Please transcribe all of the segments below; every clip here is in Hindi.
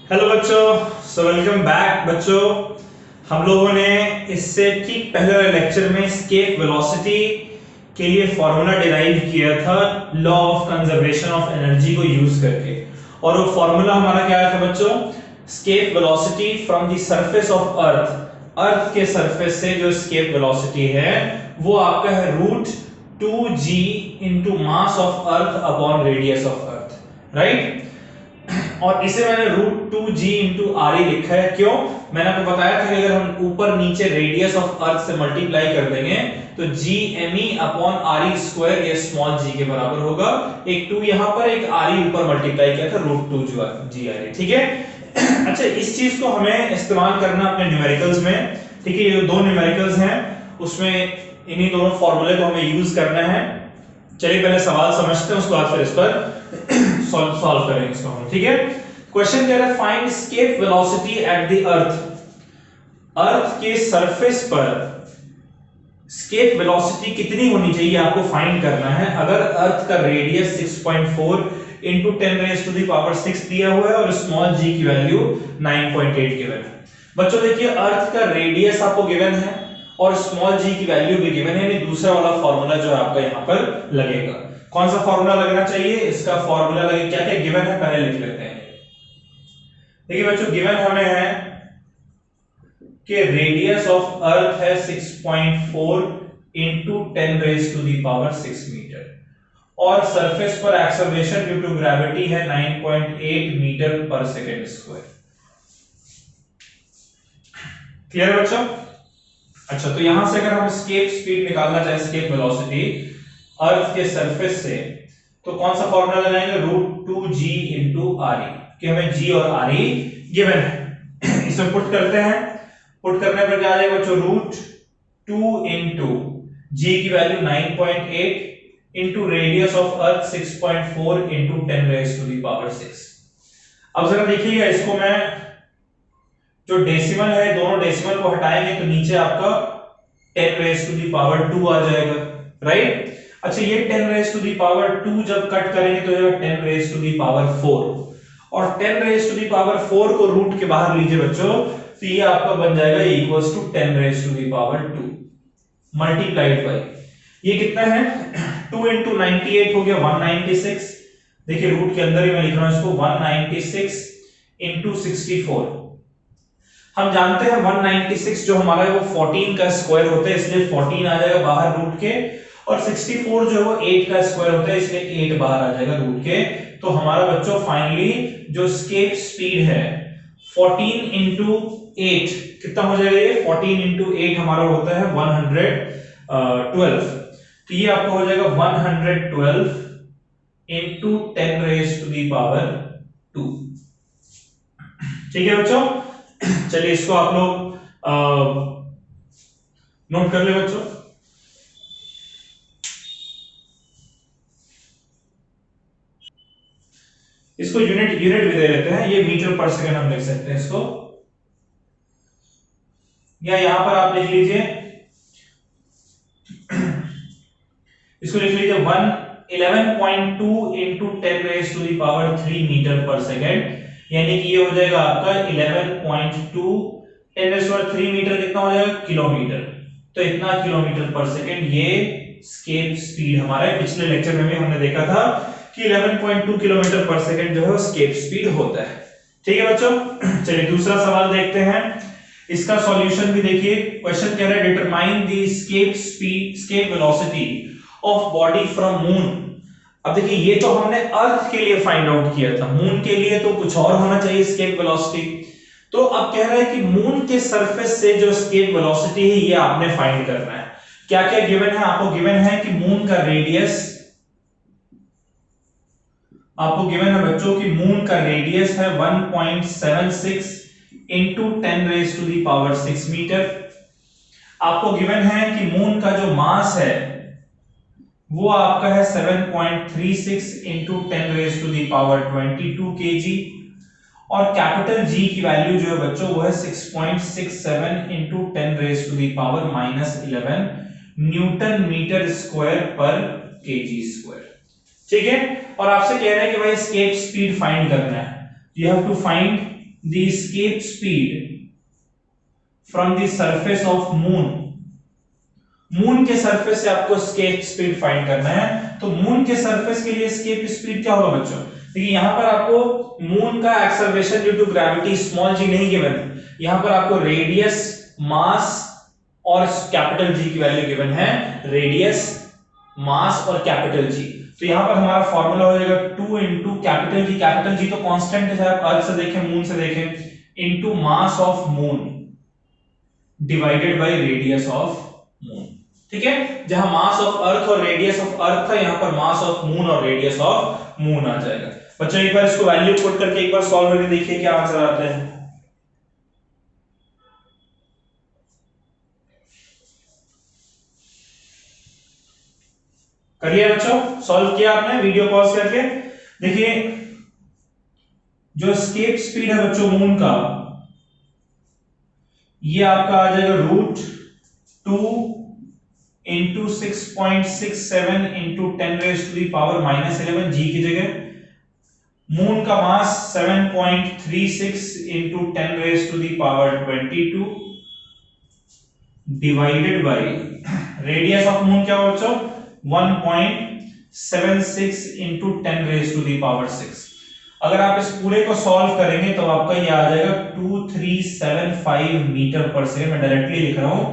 हेलो बच्चों, वेलकम बैक बच्चों। हम लोगों ने इससे ठीक पहले लेक्चर में एस्केप वेलोसिटी के लिए फॉर्मूला डिराइव किया था law of conservation of energy को यूज करके। और वो फॉर्मूला हमारा क्या था बच्चों? Escape velocity from the surface of earth. Earth के सरफेस से जो एस्केप वेलोसिटी है वो आपका है √2g into mass of earth upon radius of earth, right. और इसे मैंने √2g इंटू RE लिखा है। क्यों? मैंने आपको बताया था कि अगर हम ऊपर नीचे रेडियस ऑफ अर्थ से मल्टीप्लाई कर देंगे तो GME अपॉन RE स्क्वायर ये स्मॉल g के बराबर होगा। एक 2 यहां पर, एक RE ऊपर मल्टीप्लाई किया था √2g RE, ठीक है। अच्छा, इस चीज को हमें इस्तेमाल करना अपने न्यूमेरिकल्स में, ठीक है। ये दो न्यूमेरिकल्स हैं, उसमें इन्हीं दोनों फॉर्मूले को हमें यूज करना है। चलिए पहले सवाल समझते हैं, उसके बाद फिर इस पर सॉल्व करेंगे इसको हम, ठीक है। क्वेश्चन कह रहा है find escape velocity at the earth. Earth के सरफेस पर एस्केप वेलोसिटी कितनी होनी चाहिए आपको फाइंड करना है। अगर अर्थ का radius 6.4 into 10 raised to the power 6 दिया हुआ है और स्मॉल g की वैल्यू 9.8 गिवन है। बच्चों देखिए, अर्थ का रेडियस आपको गिवन है और स्मॉल g की वैल्यू भी गिवन है, यानी दूसरा वाला फार्मूला जो आपका यहां पर लगेगा। कौन सा फार्मूला लगना चाहिए? इसका फार्मूला लगे, क्या क्या गिवन है पहले लिख लेते हैं। देखिए बच्चों, गिवन हमें है कि रेडियस ऑफ अर्थ है 6.4 into 10 raised to the power 6 metre और सरफेस पर एक्सेलरेशन ड्यू टू ग्रेविटी है 9.8 मीटर पर सेकेंड स्क्वायर। क्लियर है बच्चों? अच्छा, तो यहां से अगर हम एस्केप स्पीड निकालना चाहे, एस्केप वेलोसिटी अर्थ के सरफेस से, तो कौन सा फॉर्मूला लगाएंगे? √2g into RE, कि हमें g और RE गिवन है। इसे पुट करते हैं। पुट करने पर क्या आ जाएगा बच्चों? √2 into g की value 9.8 into radius of earth 6.4 into 10 raised to the power 6। अब जरा देखिएगा इसको, मैं जो डेसिमल है दोनों डेसिमल को हटाएंगे तो नीचे आपका 10 raised to the power 2 आ जाएगा, राइट। अच्छा, ये 10 raised to the power 2 जब कट करेंगे तो ये 10 raised to the power 4 और 10 raised to the power 4 को रूट के बाहर लीजिए बच्चों, तो ये आपका बन जाएगा equals to 10 raised to the power 2 multiplied by ये कितना है? 2 into 98 हो गया 196। देखिए रूट के अंदर ही मैं लिख रहा हूं इसको, 196 into 64। हम जानते हैं 196 जो हमारा है वो 14 का स्क्वायर होता है, इसलिए 14 आ जाएगा बाहर रूट के, और 64 जो है वो 8 का स्क्वायर होता है, इसलिए 8 बाहर आ जाएगा रूट के। तो हमारा बच्चों फाइनली जो एस्केप स्पीड है 14 into 8 कितना हो जाएगा? ये 14 into 8 हमारा होता है 112। तो ये आपको हो जाएगा 112 into 10 raised to the power 2। ठीक है बच्चों, चलिए इसको आप लोग नोट कर ले बच्चों। इसको यूनिट भी दे देते हैं, ये मीटर पर सेकंड हम लिख सकते हैं इसको, या यहां पर आप लिख लीजिए, इसको लिख लीजिए 11.2 into 10 raised to the power 3 metre पर सेकंड, यानी कि ये हो जाएगा आपका 11.2 10 raised to the power 3 metre कितना हो जाएगा? किलोमीटर। तो इतना किलोमीटर पर सेकंड ये एस्केप स्पीड हमारा है। पिछले लेक्चर में भी हमने देखा था कि 11.2 किलोमीटर पर सेकंड जो है एस्केप स्पीड होता है। ठीक है बच्चों, चलिए दूसरा सवाल देखते हैं। इसका सॉल्यूशन भी देखिए। क्वेश्चन कह रहा है determine the escape speed, escape velocity of body from moon. अब देखिए, ये तो हमने अर्थ के लिए फाइंड आउट किया था, मून के लिए तो कुछ और होना चाहिए एस्केप वेलोसिटी। तो अब कह रहा है कि मून के सरफेस से जो एस्केप वेलोसिटी है ये आपने फाइंड करना है। क्या क्या गिवन है आपको? गिवन है कि मून का रेडियस, आपको गिवन है बच्चों कि मून का रेडियस है 1.76 into 10 raised to the power 6 metre. आपको गिवन है कि मून का जो मास है वो आपका है 7.36 into 10 raised to the power 22 kg और कैपिटल G की वैल्यू जो है बच्चों वो है 6.67 into 10 raised to the power -11 newton metre square पर kg स्क्वायर। ठीक है, और आपसे कह रहा है कि भाई एस्केप स्पीड फाइंड करना है। You have to find the escape speed from the surface of moon। Moon के सरफेस से आपको escape speed फाइंड करना है। तो मून के सरफेस के लिए escape speed क्या होगा बच्चों? देखिए यहां पर आपको मून का acceleration due to gravity small g नहीं गिवन है, यहां पर आपको रेडियस, मास और कैपिटल जी की वैल्यू गिवन है। रेडियस, मास और कैपिटल जी। तो यहां पर हमारा फार्मूला हो जाएगा 2 into capital G. Capital G तो कांस्टेंट है, आप अर्थ से देखें, मून से देखें, into mass of moon divided by radius of moon. ठीक है, जहां मास ऑफ अर्थ और रेडियस ऑफ अर्थ था, यहां पर मास ऑफ मून और रेडियस ऑफ मून आ जाएगा। बच्चों एक बार इसको वैल्यू पुट करके एक बार सॉल्व करके देखिए क्या आंसर आता है। करिए बच्चों, सॉल्व किया आपने, वीडियो पॉज करके देखिए। जो एस्केप स्पीड है बच्चों मून का, ये आपका आ जाएगा √2 इंटू 6.67 इंटू 10⁻⁻11 जी की जगह। मून का मास 7.36 into 10⁻22 divided by radius of moon क्या हो बच्चों 1.76 इंटू 10⁻6। अगर आप इस पूरे को सॉल्व करेंगे तो आपका ये आ जाएगा 2375 मीटर पर सेकंड। मैं डायरेक्टली लिख रहा हूं,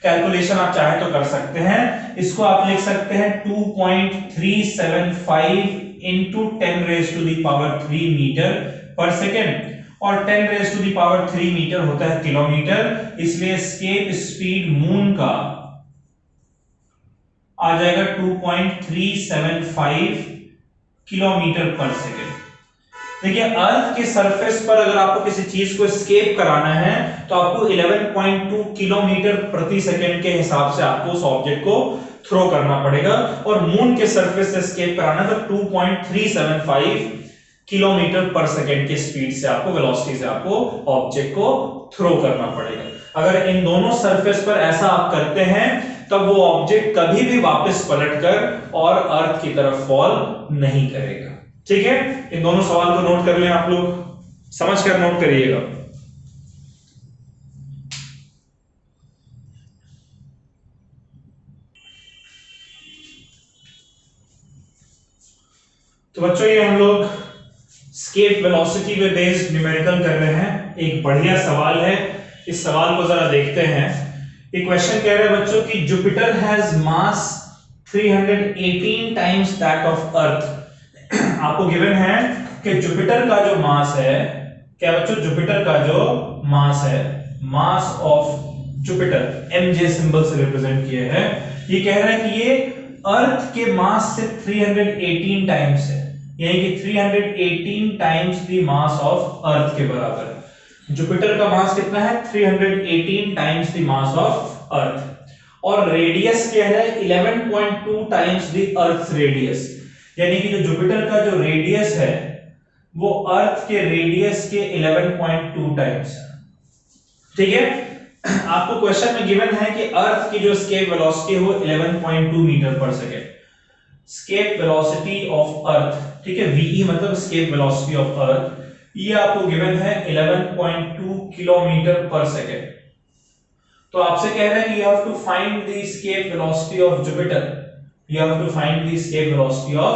कैलकुलेशन आप चाहे तो कर सकते हैं। इसको आप लिख सकते हैं 2.375 इंटू 10⁻³ मीटर पर सेकेंड, और 10⁻³ मीटर होता है किलोमीटर, इसलिए एस्केप स्पीड मून का आ जाएगा 2.375 किलोमीटर पर सेकेंड। देखिए अर्थ के सरफेस पर अगर आपको किसी चीज को एस्केप कराना है तो आपको 11.2 किलोमीटर प्रति सेकंड के हिसाब से आपको उस ऑब्जेक्ट को थ्रो करना पड़ेगा, और मून के सरफेस से एस्केप कराना है तो 2.375 किलोमीटर पर सेकंड की स्पीड से आपको, वेलोसिटी से आपको ऑब्जेक्ट को थ्रो करना पड़ेगा। अगर इन दोनों सरफेस पर ऐसा आप करते हैं तब वो ऑब्जेक्ट कभी भी वापस पलटकर और अर्थ की तरफ फॉल नहीं करेगा। ठीक है, इन दोनों सवाल को नोट कर लें, आप लोग समझ कर नोट करिएगा। तो बच्चों ये हम लोग एस्केप वेलोसिटी पे बेस्ड न्यूमेरिकल कर रहे हैं। एक बढ़िया सवाल है, इस सवाल को जरा देखते हैं। एक क्वेश्चन कह रहा है बच्चों कि Jupiter has mass 318 times that of earth. आपको गिवन है कि जुपिटर का जो मास है, क्या बच्चों जुपिटर का जो मास है, mass of Jupiter mj symbol से रिप्रेजेंट किया है, ये कह रहा है कि ये अर्थ के मास से 318 टाइम्स है, यानी कि 318 टाइम्स द मास ऑफ अर्थ के बराबर है। जुपिटर का मास कितना है 318 टाइम्स द मास ऑफ अर्थ, और रेडियस क्या है 11.2 टाइम्स द अर्थ रेडियस, यानी कि जो जुपिटर का जो रेडियस है वो अर्थ के रेडियस के 11.2 टाइम्स है। ठीक है, आपको क्वेश्चन में गिवन है कि अर्थ की जो एस्केप वेलोसिटी है वो 11.2 मीटर पर second. Escape velocity of earth, ठीक है, वीई मतलब एस्केप वेलोसिटी ऑफ अर्थ, ये आपको गिवन है 11.2 किलोमीटर पर सेकेंड। तो आपसे कह रहा है कि you have to find the escape velocity of Jupiter, you have to find the escape velocity of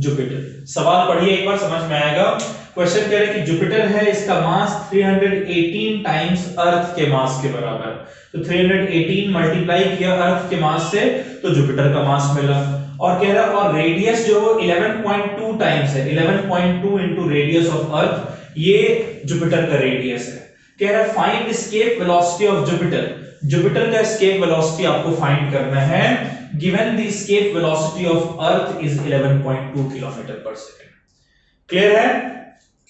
Jupiter। सवाल पढ़िए एक बार, समझ में आएगा। क्वेश्चन कह रहा है कि जुपिटर है, इसका मास 318 टाइम्स अर्थ के मास के बराबर, तो 318 मल्टीप्लाई किया अर्थ के मास से तो जुपिटर का मास मिला, और कह रहा है और रेडियस जो 11.2 टाइम्स है, 11.2 इनटू रेडियस ऑफ अर्थ, ये जुपिटर का रेडियस है। कह रहा है find escape velocity of Jupiter, Jupiter का एस्केप वेलोसिटी आपको फाइंड करना है given the escape velocity of earth is 11.2 kilometre पर सेकंड। क्लियर है?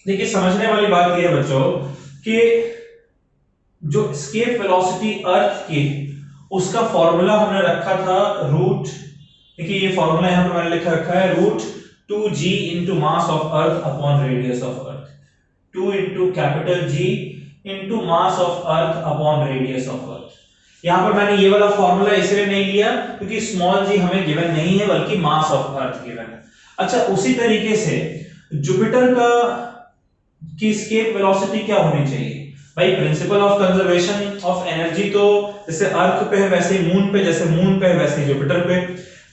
देखिए समझने वाली बात यह है बच्चों कि जो escape velocity अर्थ की, उसका फॉर्मूला हमने रखा था रूट, देखिए ये फॉर्मूला यहां पर मैंने लिखा रखा है √2g into mass of earth upon radius of earth, 2 into capital G into mass of earth upon radius of earth। यहां पर मैंने ये वाला फॉर्मूला इसलिए नहीं लिया क्योंकि स्मॉल जी हमें गिवन नहीं है बल्कि मास ऑफ अर्थ गिवन है। अच्छा, उसी तरीके से जुपिटर का कि एस्केप वेलोसिटी क्या होनी चाहिए? भाई principle of conservation of energy तो जैसे अर्थ पे है वैसे ही मून पे, जैसे मून पे है वैसे ही जुपिटर पे,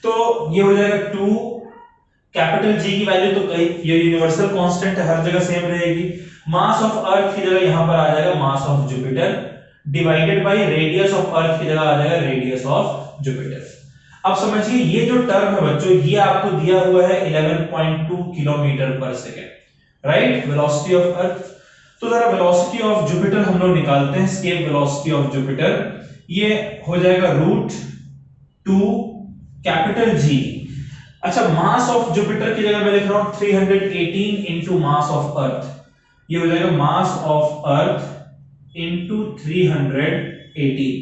तो ये हो जाएगा 2 कैपिटल जी की वैल्यू तो ये यूनिवर्सल कांस्टेंट है, हर जगह सेम रहेगी। मास ऑफ अर्थ की जगह यहां पर आ जाएगा mass of Jupiter divided by radius of अर्थ की जगह आ जाएगा रेडियस ऑफ जुपिटर। अब समझिए ये जो टर्म है बच्चों, ये आपको दिया हुआ है 11.2 किलोमीटर पर second, right, velocity of earth. तो जरा वेलोसिटी ऑफ जुपिटर हम लोग निकालते हैं, एस्केप वेलोसिटी ऑफ जुपिटर, ये हो जाएगा √2 कैपिटल जी। अच्छा, मास ऑफ जुपिटर की जगह मैं लिख रहा हूं 318 इंटू मास ऑफ अर्थ, ये हो जाएगा मास of earth into 318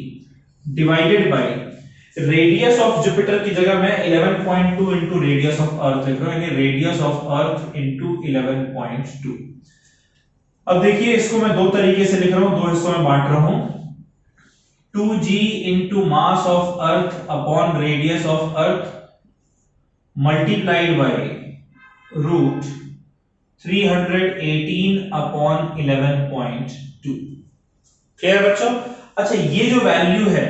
divided by radius of Jupiter की जगह मैं 11.2 इंटू रेडियस ऑफ अर्थ लिख रहा हूं, यानी रेडियस ऑफ अर्थ इंटू 11.2। अब देखिए इसको मैं दो तरीके से लिख रहा हूं, दो हिस्सों में बांट रहा हूं, 2g into mass of earth upon radius of earth multiplied by root 318 upon 11.2। Clear बच्चों? अच्छा, ये जो वैल्यू है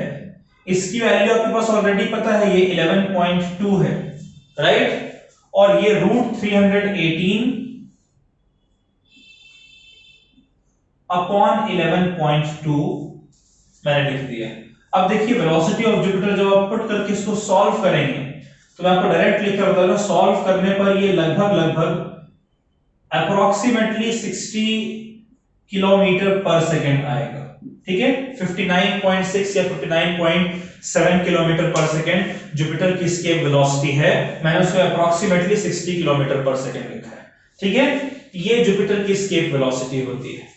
इसकी वैल्यू आपके पास ऑलरेडी पता है, ये 11.2 है, राइट, और ये √318 अपॉन 11.2 मैंने लिख दिया। अब देखिए वेलोसिटी ऑफ जुपिटर जब आप पुट करके इसको सॉल्व करेंगे तो मैं आपको डायरेक्ट लिखकर बता दूं, सॉल्व करने पर ये लगभग अप्रोक्सीमेटली 60 किलोमीटर पर सेकेंड आएगा, ठीक है, 59.6 या 59.7 किलोमीटर पर सेकेंड जुपिटर की एस्केप वेलोसिटी है, मैंने उसको अप्रोक्सीमेटली 60 किलोमीटर पर सेकेंड लिखा है, ठीक है, ये जुपिटर की एस्केप वेलोसिटी होती है।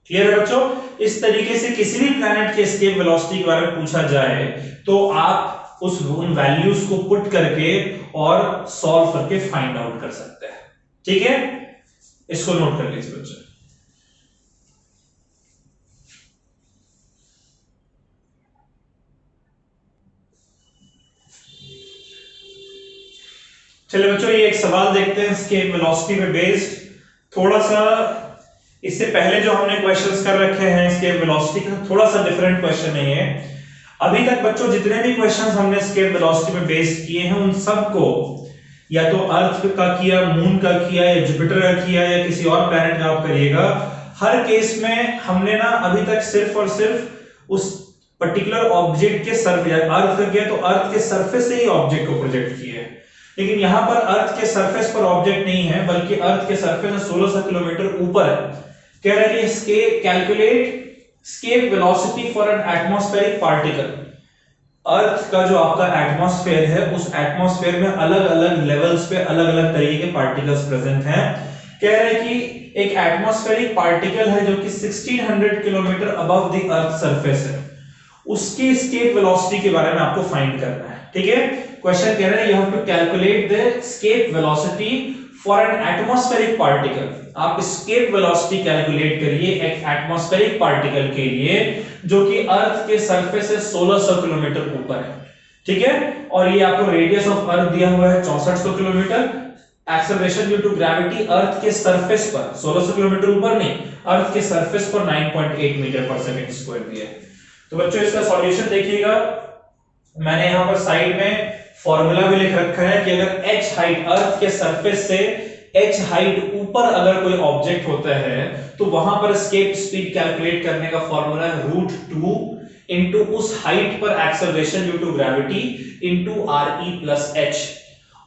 क्लियर है बच्चों? इस तरीके से किसी भी प्लैनेट की एस्केप वेलोसिटी के बारे में पूछा जाए तो आप उन वैल्यूज को पुट करके और सॉल्व करके फाइंड आउट कर सकते हैं, ठीक है, इसको नोट कर लीजिए बच्चों। चलिए बच्चों, ये एक सवाल देखते हैं एस्केप वेलोसिटी पे बेस्ड, थोड़ा सा इससे पहले जो हमने क्वेश्चंस कर रखे हैं एस्केप वेलोसिटी का थोड़ा सा डिफरेंट क्वेश्चन है ये। अभी तक बच्चों जितने भी क्वेश्चंस हमने एस्केप वेलोसिटी पे बेस्ड किए हैं उन सबको या तो अर्थ का किया, मून का किया, या जुपिटर का किया, या किसी और प्लैनेट का आप करिएगा, हर केस में हमने ना अभी तक सिर्फ और सिर्फ उस पर्टिकुलर ऑब्जेक्ट के सरफेस, अर्थ का किया तो अर्थ के सरफेस से ही ऑब्जेक्ट को प्रोजेक्ट किया है, लेकिन यहां पर अर्थ के सरफेस पर ऑब्जेक्ट नहीं है बल्कि अर्थ के सरफेस से 1600 किलोमीटर ऊपर है। कह रहा है कि calculate escape velocity for an atmospheric particle. Earth का जो आपका एटमॉस्फेयर है उस एटमॉस्फेयर में अलग अलग लेवल्स पे अलग अलग तरीके के पार्टिकल्स प्रेजेंट हैं। कह रहे हैं कि एक एटमॉस्फेरिक पार्टिकल है जो कि 1600 kilometre above the earth surface है, उसकी एस्केप वेलोसिटी के बारे में आपको फाइंड करना है, ठीक है। क्वेश्चन कह रहा है you have to calculate the escape velocity for an atmospheric particle. आप एस्केप वेलोसिटी कैलकुलेट करिए एक एटमॉस्फेरिक पार्टिकल के लिए जो कि अर्थ के सरफेस से 1600 किलोमीटर ऊपर है, ठीक है, और ये आपको रेडियस ऑफ अर्थ दिया हुआ है 6400 kilometre, acceleration due to gravity earth के सरफेस पर 1600 किलोमीटर ऊपर नहीं, अर्थ के सरफेस पर 9.8 मीटर पर सेकंड स्क्वायर दिया है। तो बच्चों इसका सॉल्यूशन देखिएगा, मैंने यहां पर साइड में फॉर्मूला भी लिख रखा है कि अगर h हाइट अर्थ के सरफेस से h हाइट ऊपर अगर कोई ऑब्जेक्ट होता है तो वहां पर एस्केप स्पीड कैलकुलेट करने का फॉर्मूला है √2 इनटू उस हाइट पर acceleration due to gravity into re plus h,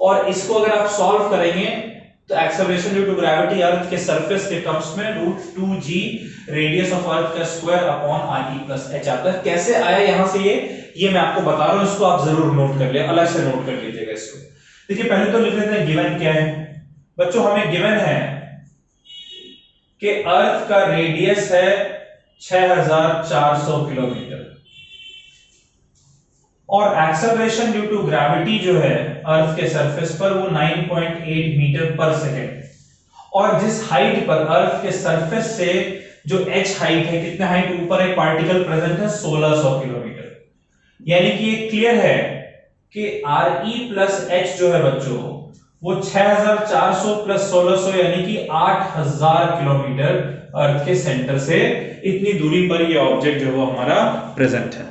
और इसको अगर आप सॉल्व करेंगे तो acceleration due to gravity earth के सरफेस के टर्म्स में √2g रेडियस ऑफ अर्थ का square upon re plus h आता है। कैसे आया यहां से ये मैं आपको बता रहा हूं, इसको आप जरूर नोट कर ले, अलग से नोट कर लीजिएगा इसको। देखिए पहले तो लिख लेते हैं गिवन क्या है बच्चों, हमें गिवन है कि अर्थ का रेडियस है 6400 किलोमीटर और एक्सेलरेशन ड्यू टू ग्रेविटी जो है अर्थ के सरफेस पर वो 9.8 मीटर पर सेकेंड, और जिस हाइट पर अर्थ के सरफेस से जो h हाइट है, कितने हाइट ऊपर एक पार्टिकल प्रेजेंट है 1600 किलोमीटर, यानी कि ये क्लियर है कि re प्लस h जो है बच्चों वो 6400 प्लस 1600 यानी कि 8000 किलोमीटर अर्थ के सेंटर से इतनी दूरी पर ये ऑब्जेक्ट जो वो हमारा प्रेजेंट है।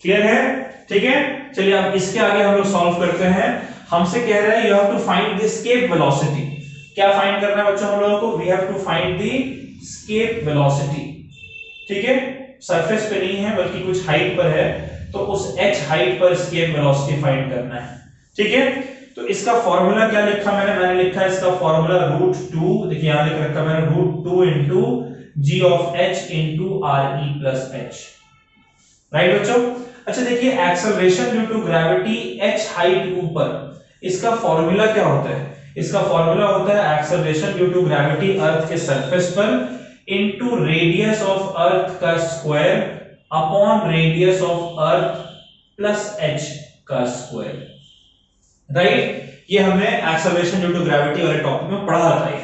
क्लियर है? ठीक है, चलिए अब इसके आगे हम लोग सॉल्व करते हैं। हमसे कह रहा है you have to find the escape velocity. क्या फाइंड करना है बच्चों हम लोगों को? We have to find the escape velocity. ठीक है, सरफेस पे नहीं है बल्कि कुछ हाइट पर है, तो उस h हाइट पर एस्केप वेलोसिटी फाइंड करना है। ठीक है, तो इसका फॉर्मूला क्या लिखा मैंने लिखा है इसका फॉर्मूला √2, देखिए यहां लिख रखा मैंने √2 into g of h into re plus h। Right बच्चों? अच्छा देखिए, acceleration due to gravity h height ऊपर, इसका फॉर्मूला क्या होता है? इसका फॉर्मूला होता है acceleration due to gravity earth के सरफेस पर इनटू रेडियस ऑफ अर्थ का square upon radius of earth plus h का स्क्वायर। राइट, ये हमने एक्सेलरेशन ड्यू टू ग्रेविटी वाले टॉपिक में पढ़ा था ये।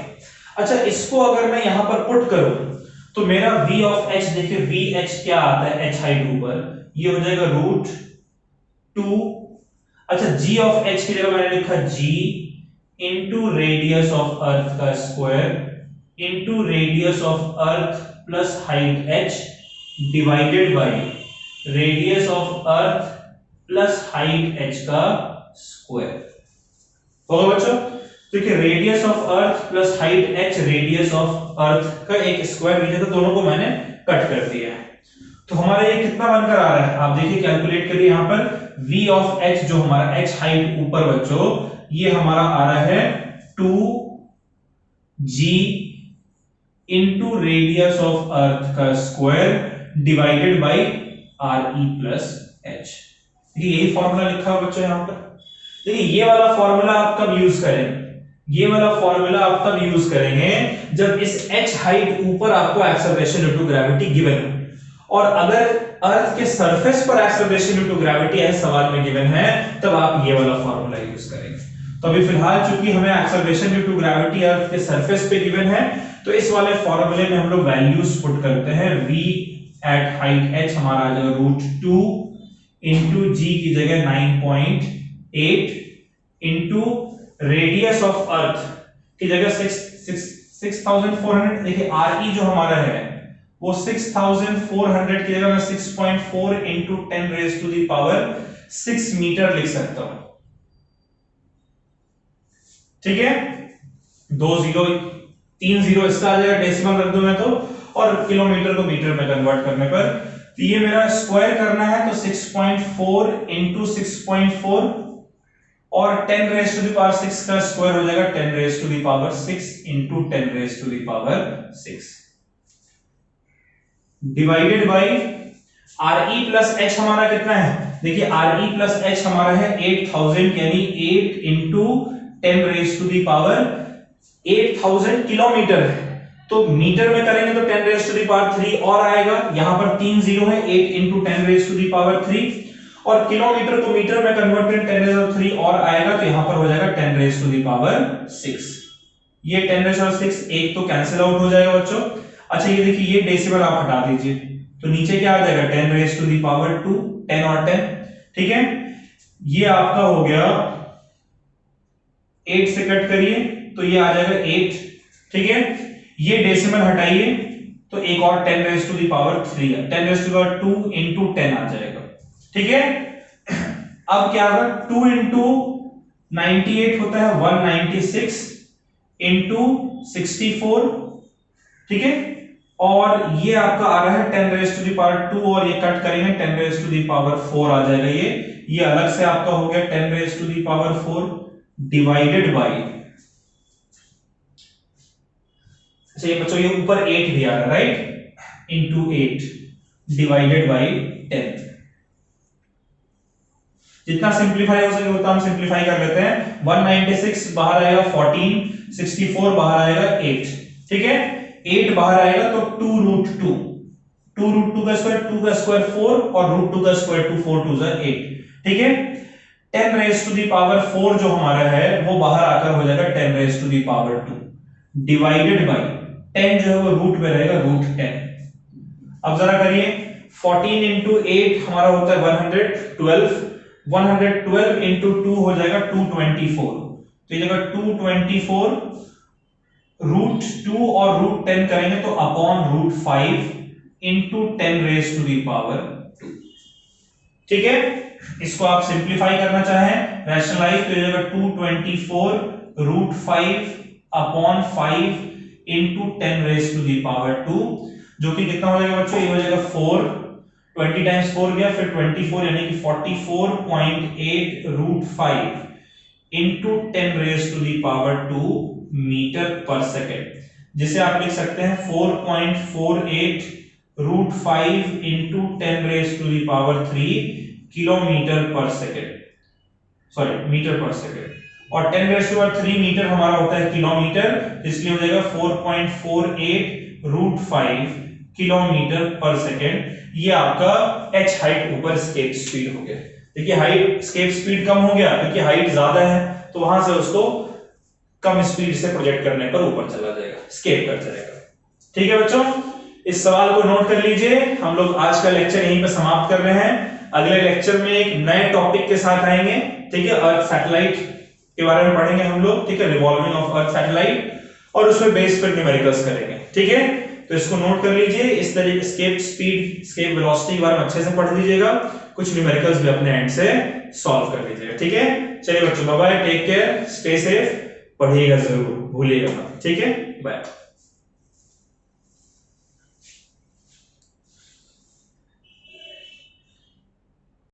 अच्छा, इसको अगर मैं यहां पर पुट करूं तो मेरा v ऑफ h, देखिए vh क्या आता है h हाइट ऊपर, ये हो जाएगा √2। अच्छा, g ऑफ h की जगह मैंने लिखा g into radius of earth का square into radius of earth plus height h divided by radius of earth plus height h का स्क्वायर। होगा बच्चों? देखिए radius of earth plus height h radius of earth का एक स्क्वायर नीचे, तो दोनों को मैंने कट कर दिया है। तो हमारा ये कितना बनकर आ रहा है आप देखिए, कैलकुलेट करिए यहां पर v ऑफ h जो हमारा h हाइट ऊपर बच्चों, ये हमारा आ रहा है 2g into radius of earth का square divided by re plus h। यही फॉर्मूला लिखा हुआ बच्चों यहां पर। देखिए ये वाला फॉर्मूला आप कब यूज करेंगे? ये वाला फॉर्मूला आप तब यूज करेंगे जब इस h हाइट ऊपर आपको acceleration due to gravity given हो, और अगर अर्थ के सरफेस पर एक्सेलरेशन ड्यू टू ग्रेविटी है सवाल में गिवन है, तब आप ये वाला फॉर्मूला यूज करेंगे। तो अभी फिलहाल चूंकि हमें acceleration due to gravity earth के सरफेस पे गिवन है, तो इस वाले फॉर्मूले में हम लोग वैल्यूज पुट करते हैं। v एट हाइट h हमारा आ जाएगा √2 इनटू g की जगह 9.8 इनटू रेडियस ऑफ अर्थ की जगह 6400। देखिए re जो हमारा है वो 6400 की जगह मैं 6.4 into 10 raise to the power 6 metre लिख सकता हूं। ठीक है, 3 जीरो इसका आ जाएगा, डेसिमल रख दूं मैं तो, और किलोमीटर को मीटर में कन्वर्ट करने पर, तो ये मेरा स्क्वायर करना है तो 6.4 इनटू 6.4 और 10 रेज टू द पावर 6 का स्क्वायर हो जाएगा 10 raise to the power 6 into 10 raise to the power 6 divided by re plus h हमारा कितना है? देखिए re प्लस h हमारा है 8000, यानी 8 into 10 raise to the power 8000 kilometre है, तो मीटर में करेंगे तो 10 रेज टू द पावर 3 और आएगा, यहां पर 3 जीरो है, 8 into 10 raise to the power 3, और किलोमीटर को मीटर में कन्वर्ट करें 10 रेज टू 3 और आएगा, तो यहां पर हो जाएगा 10 रेज टू द पावर 6। ये 10 रेज टू 6 एक तो कैंसिल आउट हो जाएगा बच्चों। अच्छा ये देखिए ये डेसिमल आप हटा दीजिए, तो नीचे क्या आ जाएगा 10 रेज टू द पावर 2, 10 और 10। ठीक है, ये आपका हो गया 8 से कट करिए तो ये आ जाएगा 8। ठीक है, ये डेसिमल हटाइए तो एक और 10 रेज टू द पावर 3 है, 10 raise to the power 2 into 10 आ जाएगा। ठीक है, अब क्या होगा 2 इनटू 98 होता है 196 इनटू 64। ठीक है, और ये आपका आ रहा है 10 रेज टू द पावर 2 और ये कट करेंगे 10 रेज टू द पावर 4 आ जाएगा। ये अलग से आपका हो गया 10 raise to the power 4 divided by, अच्छा ये बच्चों ये ऊपर 8 दिया है राइट, इनटू 8 डिवाइडेड बाय 10। जितना सिंपलीफाई हो सके उतना हम सिंपलीफाई कर लेते हैं। 196 बाहर आएगा 14, 64 बाहर आएगा 8। ठीक है, 8 बाहर आएगा तो 2√2, 2√2 का स्क्वायर, 2 का स्क्वायर 4 और √2 का स्क्वायर 2, 4 2 8। ठीक है, 10 रेज टू द पावर 4 जो हमारा है वो बाहर आकर हो जाएगा 10 raise to the power 2 divided by 10 जो है वो रूट में रहेगा √10। अब जरा करिए 14 इंटू 8 हमारा होता है 112, 112 इंटू 2 हो जाएगा 224, तो ये जगह 224 √2 और √10 करेंगे तो upon √5 into 10 raise to the power 2। ठीक है, इसको आप सिंप्लीफाई करना चाहें, रैशनलाइज, तो ये जगह 224 √5 upon 5 into 10 raise to the power 2, जो कि कितना हो जाएगा बच्चों, ये हो जाएगा 4, 20 टाइम्स 4 गया, फिर 24 यानी कि 44.8 √5 into 10 raise to the power 2 metre पर सेकेंड, जिसे आप लिख सकते हैं 4.48 √5 into 10 raise to the power 3 kilometre पर सेकेंड, सॉरी मीटर पर सेकेंड, और 10 रेज टू पावर 3 मीटर हमारा होता है किलोमीटर, इसलिए हो जाएगा 4.48 √5 किलोमीटर पर सेकेंड। ये आपका h हाइट ऊपर स्केप स्पीड हो गया। देखिए हाइट स्केप स्पीड कम हो गया क्योंकि हाइट ज्यादा है, तो वहां से उसको कम स्पीड से प्रोजेक्ट करने पर ऊपर चला जाएगा, स्केप कर चलेगा। ठीक है बच्चों, इस सवाल को नोट कर लीजिए। हम लोग आज का लेक्चर यहीं पे समाप्त कर रहे हैं। अगले लेक्चर में एक नए टॉपिक के साथ आएंगे। ठीक है, अर्थ सैटेलाइट के बारे में पढ़ेंगे हम लोग। ठीक है, रिवॉल्विंग ऑफ अर्थ सैटेलाइट, और उसमें बेस पर न्यूमेरिकल्स करेंगे। ठीक है, तो इसको नोट कर लीजिए। इस तरीके स्केप स्पीड, स्केप वेलोसिटी के बारे में अच्छे से पढ़ लीजिएगा, कुछ न्यूमेरिकल्स भी अपने एंड से सॉल्व कर लीजिएगा। ठीक है, चलिए बच्चों, bye bye, take care, stay safe, पढ़िएगा जरूर, भूलिएगा मत। ठीक है, बाय।